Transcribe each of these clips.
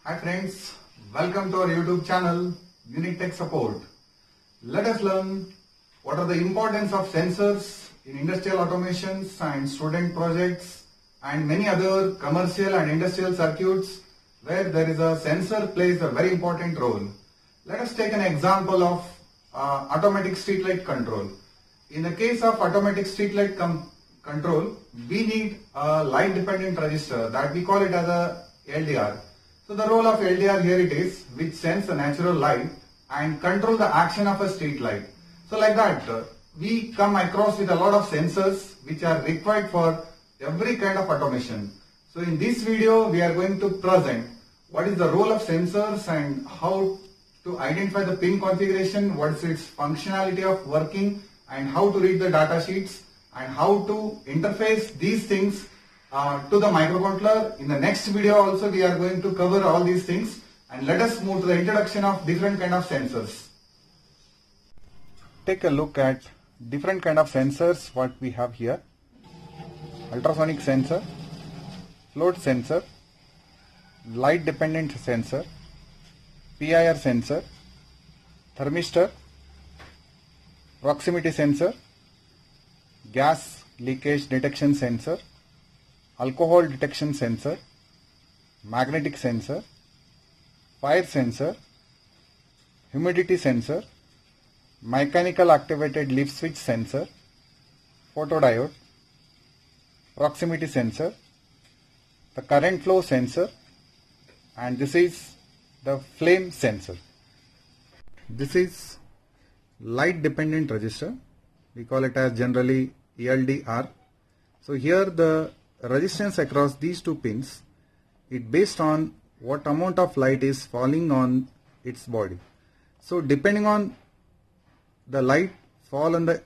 Hi friends, welcome to our YouTube channel Unique Tech Support. Let us learn what are the importance of sensors in industrial automations and student projects and many other commercial and industrial circuits where there is a sensor plays a very important role. Let us take an example of automatic street light control. In the case of automatic street light control, we need a light dependent resistor that we call it as a LDR. So the role of LDR here it is, which sends the natural light and control the action of a street light. So like that, we come across with a lot of sensors which are required for every kind of automation. So in this video, we are going to present what is the role of sensors and how to identify the pin configuration, what is its functionality of working and how to read the data sheets and how to interface these things to the microcontroller. In the next video also we are going to cover all these things, and let us move to the introduction of different kind of sensors. Take a look at different kind of sensors what we have here. Ultrasonic sensor, float sensor, light dependent sensor, PIR sensor, thermistor, proximity sensor, gas leakage detection sensor, alcohol detection sensor, magnetic sensor, fire sensor, humidity sensor, mechanical activated lift switch sensor, photodiode, proximity sensor, the current flow sensor, and this is the flame sensor. This is light dependent resistor. We call it as generally LDR. So here the resistance across these two pins, it based on what amount of light is falling on its body. So depending on the light fall on the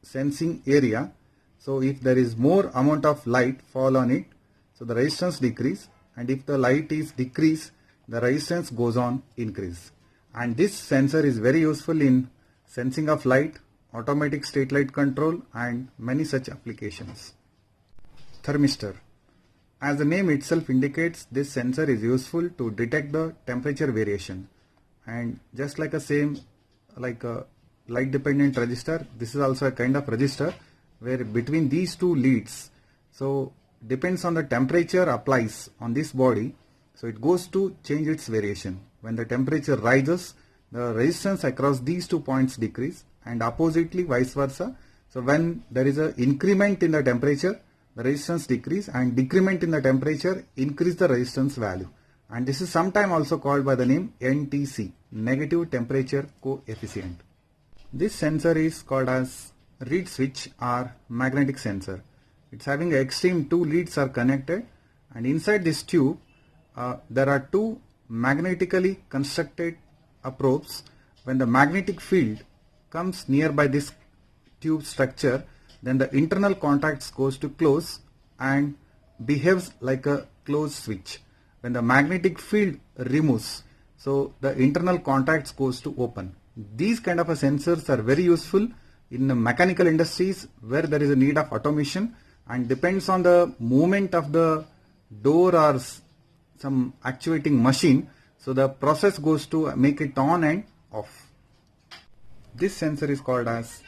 sensing area, so if there is more amount of light fall on it, so the resistance decrease, and if the light is decrease, the resistance goes on increase. And this sensor is very useful in sensing of light, automatic street light control and many such applications. Thermistor. As the name itself indicates, this sensor is useful to detect the temperature variation, and just like a light dependent resistor, this is also a kind of resistor where between these two leads, so depends on the temperature applies on this body, so it goes to change its variation. When the temperature rises, the resistance across these 2 points decrease, and oppositely vice versa. So when there is an increment in the temperature, the resistance decrease, and decrement in the temperature increase the resistance value, and this is sometimes also called by the name NTC, negative temperature coefficient. This sensor is called as reed switch or magnetic sensor. It's having extreme two leads are connected, and inside this tube there are two magnetically constructed probes. When the magnetic field comes nearby this tube structure, then the internal contacts goes to close and behaves like a closed switch. When the magnetic field removes, so the internal contacts goes to open. These kind of sensors are very useful in the mechanical industries where there is a need of automation, and depends on the movement of the door or some actuating machine, so the process goes to make it on and off. This sensor is called as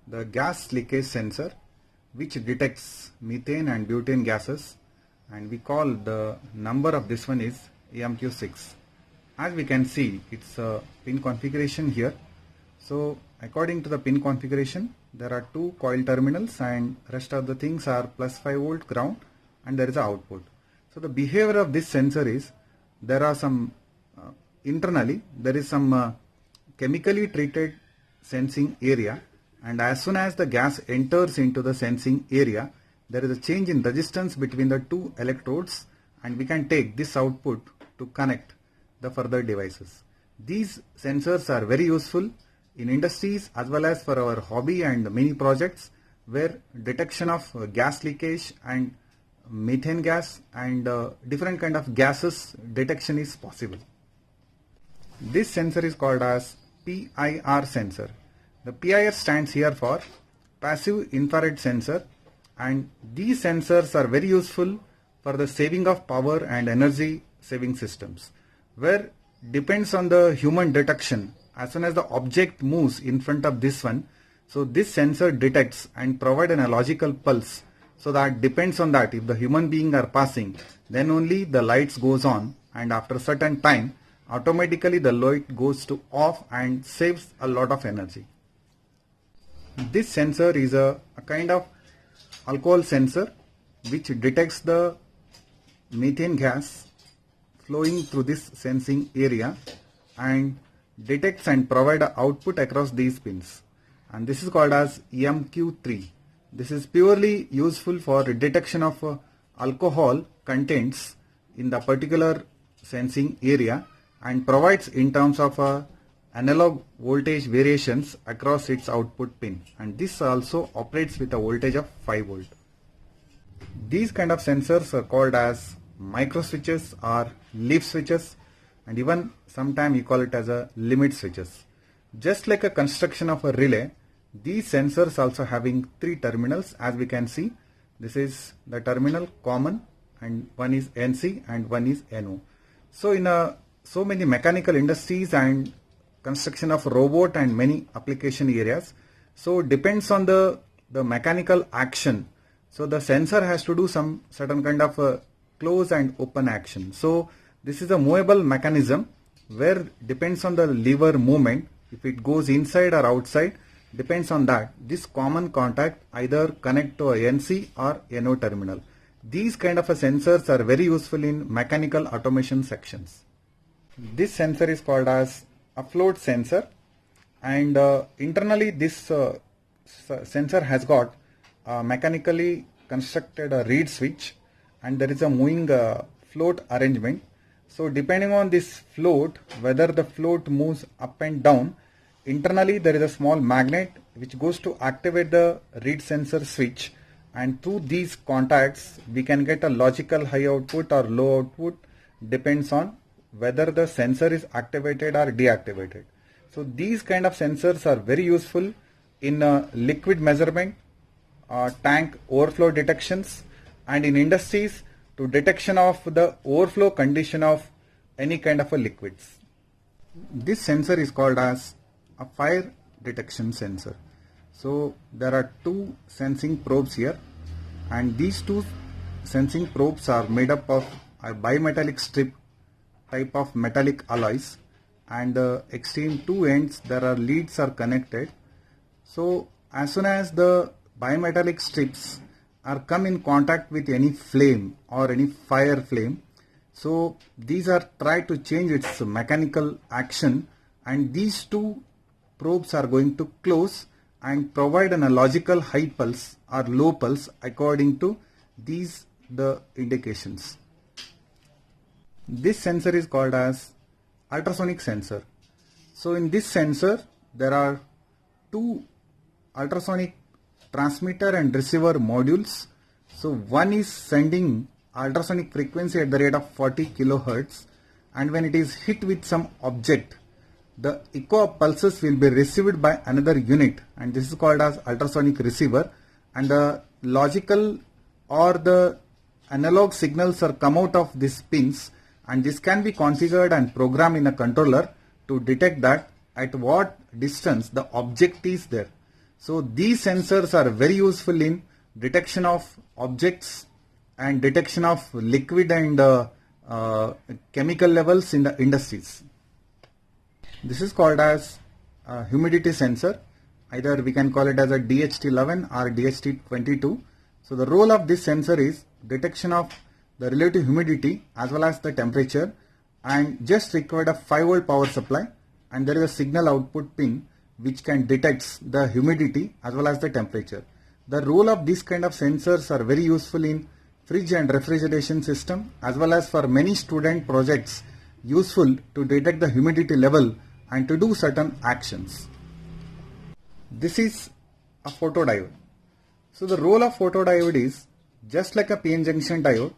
the gas leakage sensor, which detects methane and butane gases, and we call the number of this one is EMQ6. As we can see, it's a pin configuration here. So according to the pin configuration, there are two coil terminals and rest of the things are plus 5 volt ground, and there is an output. So the behavior of this sensor is, there are some internally there is some chemically treated sensing area, and as soon as the gas enters into the sensing area, there is a change in resistance between the two electrodes, and we can take this output to connect the further devices. These sensors are very useful in industries as well as for our hobby and many projects where detection of gas leakage and methane gas and different kind of gases detection is possible. This sensor is called as PIR sensor. The PIR stands here for passive infrared sensor, and these sensors are very useful for the saving of power and energy saving systems. where depends on the human detection. As soon as the object moves in front of this one, so this sensor detects and provide a logical pulse. So that depends on that. If the human being are passing, then only the lights goes on, and after a certain time, automatically the light goes to off and saves a lot of energy. This sensor is a kind of alcohol sensor which detects the methane gas flowing through this sensing area and detects and provide a output across these pins, and this is called as EMQ3. This is purely useful for detection of alcohol contents in the particular sensing area and provides in terms of analog voltage variations across its output pin, and this also operates with a voltage of 5 volt. These kind of sensors are called as micro switches or leaf switches, and even sometimes you call it as a limit switches. Just like a construction of a relay, these sensors also having 3 terminals. As we can see, this is the terminal common, and one is NC and one is NO. So in so many mechanical industries and construction of robot and many application areas, so depends on the mechanical action. So the sensor has to do some certain kind of close and open action. So this is a movable mechanism where depends on the lever movement. If it goes inside or outside, depends on that. This common contact either connect to a NC or NO terminal. These kind of sensors are very useful in mechanical automation sections. This sensor is called as a float sensor, and internally this sensor has got mechanically constructed a reed switch, and there is a moving float arrangement. So depending on this float, whether the float moves up and down, internally there is a small magnet which goes to activate the reed sensor switch, and through these contacts we can get a logical high output or low output, depends on whether the sensor is activated or deactivated. So these kind of sensors are very useful in liquid measurement, tank overflow detections, and in industries to detection of the overflow condition of any kind of a liquids. This sensor is called as a fire detection sensor. So there are 2 sensing probes here, and these 2 sensing probes are made up of a bimetallic strip type of metallic alloys, and extreme 2 ends there are leads are connected. So as soon as the bimetallic strips are come in contact with any flame or any fire flame, so these are try to change its mechanical action, and these 2 probes are going to close and provide a logical high pulse or low pulse according to these the indications. This sensor is called as ultrasonic sensor. So in this sensor there are 2 ultrasonic transmitter and receiver modules. So one is sending ultrasonic frequency at the rate of 40 kilohertz, and when it is hit with some object, the echo of pulses will be received by another unit, and this is called as ultrasonic receiver, and the logical or the analog signals are come out of these pins, and this can be configured and programmed in a controller to detect that at what distance the object is there. So these sensors are very useful in detection of objects and detection of liquid and chemical levels in the industries. This is called as a humidity sensor. Either we can call it as a DHT11 or DHT22. So the role of this sensor is detection of the relative humidity as well as the temperature, and just required a 5 volt power supply, and there is a signal output pin which can detect the humidity as well as the temperature. The role of these kind of sensors are very useful in fridge and refrigeration system, as well as for many student projects useful to detect the humidity level and to do certain actions. This is a photodiode. So the role of photodiode is just like a PN junction diode.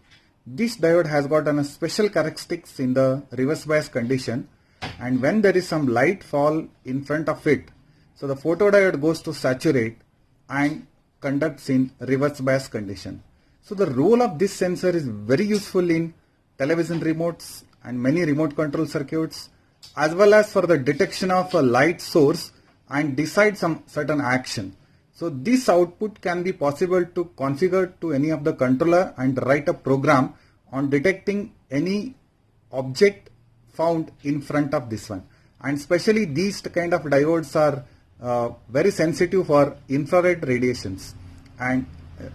This diode has got a special characteristics in the reverse bias condition, and when there is some light fall in front of it, so the photodiode goes to saturate and conducts in reverse bias condition. So the role of this sensor is very useful in television remotes and many remote control circuits, as well as for the detection of a light source and decide some certain action. So this output can be possible to configure to any of the controller and write a program on detecting any object found in front of this one. And especially these kind of diodes are very sensitive for infrared radiations. And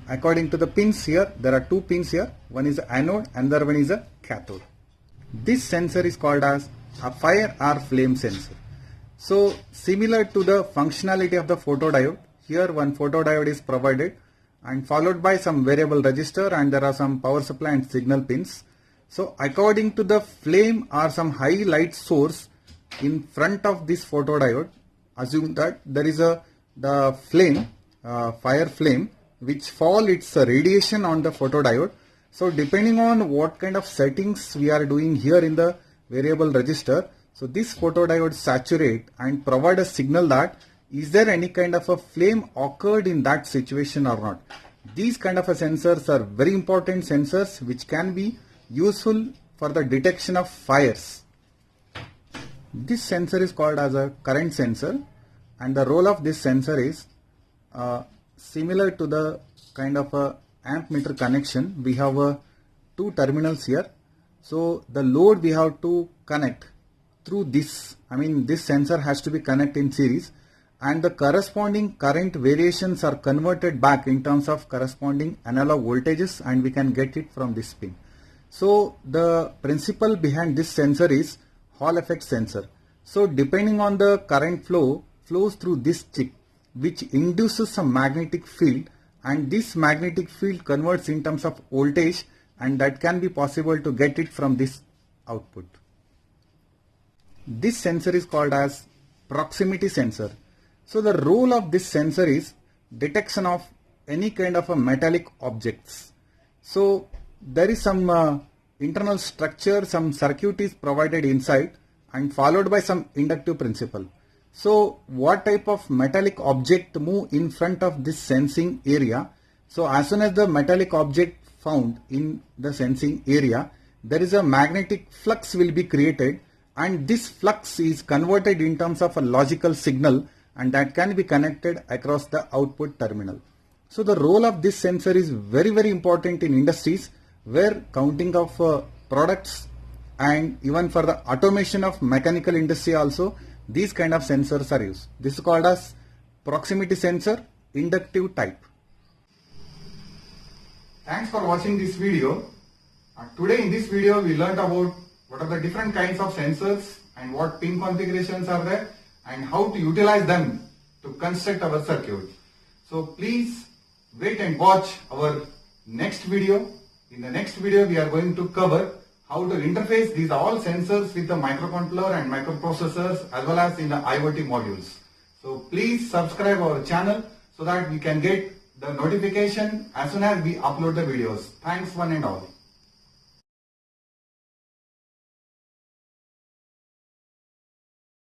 according to the pins here, there are two pins here. One is anode, another one is a cathode. This sensor is called as a fire or flame sensor. So similar to the functionality of the photodiode, here one photodiode is provided and followed by some variable resistor, and there are some power supply and signal pins. So according to the flame or some high light source in front of this photodiode, assume that there is the flame, fire flame, which fall its radiation on the photodiode. So depending on what kind of settings we are doing here in the variable resistor, so this photodiode saturate and provide a signal that is there any kind of a flame occurred in that situation or not. These kind of sensors are very important sensors which can be useful for the detection of fires. This sensor is called as a current sensor, and the role of this sensor is similar to the kind of a amp-meter connection. We have two terminals here. So the load we have to connect through this. This sensor has to be connected in series, and the corresponding current variations are converted back in terms of corresponding analog voltages, and we can get it from this pin. So the principle behind this sensor is Hall effect sensor. So depending on the current flows through this chip, which induces some magnetic field, and this magnetic field converts in terms of voltage, and that can be possible to get it from this output. This sensor is called as proximity sensor. So the role of this sensor is detection of any kind of a metallic objects. So there is some internal structure, some circuit is provided inside and followed by some inductive principle. So what type of metallic object move in front of this sensing area? So as soon as the metallic object found in the sensing area, there is a magnetic flux will be created, and this flux is converted in terms of a logical signal, and that can be connected across the output terminal. So the role of this sensor is very, very important in industries where counting of products, and even for the automation of mechanical industry also, these kind of sensors are used. This is called as proximity sensor, inductive type. Thanks for watching this video. Today in this video we learned about what are the different kinds of sensors and what pin configurations are there and how to utilize them to construct our circuit. So please wait and watch our next video. In the next video we are going to cover how to interface these all sensors with the microcontroller and microprocessors as well as in the IoT modules. So please subscribe our channel so that we can get the notification as soon as we upload the videos. Thanks one and all.